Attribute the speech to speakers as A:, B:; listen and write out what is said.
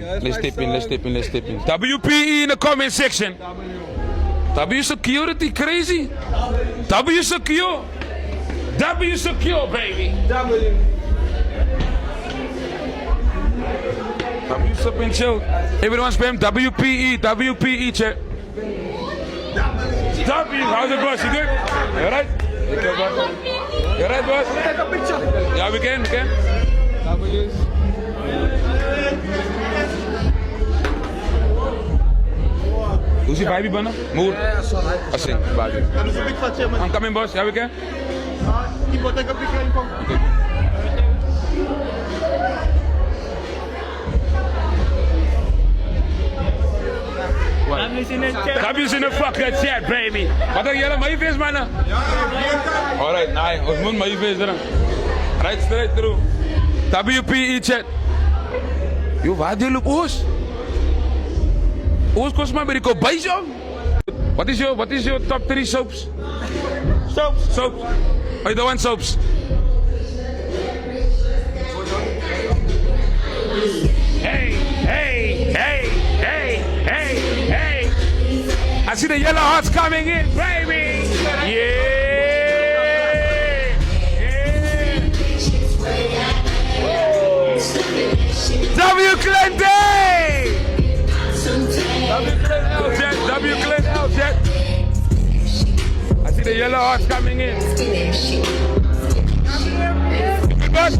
A: Let's step in. WPE in the comment section. W security crazy. W secure. W secure, baby. W sup and chill. Everyone spam WPE, check. W, how's it, boss? You good? You alright? You good, boss? You alright, boss?
B: Take a picture.
A: Yeah, we can. W's. Who's your baby, Banner? Mood?
B: Yeah, that's alright.
A: I see, baby. I'm coming, boss. Yeah, we can.
B: Ibo, take a picture. Ibo.
A: W's in the fucking chat, baby. Wat denk jullie? Maar je vis, man. Alright, nee. Ons moet maar je vis erin. Right straight through. WPE chat. Yo, waar deel op Oos? Oos kost maar bij de kopijs, joh. Wat is your top 3 soaps? Soaps. Oh, you don't want soaps? Hey. I see the yellow hearts coming in, baby. Yeah. W Clinton. W Clinton, jet. I see the yellow hearts coming in. Good.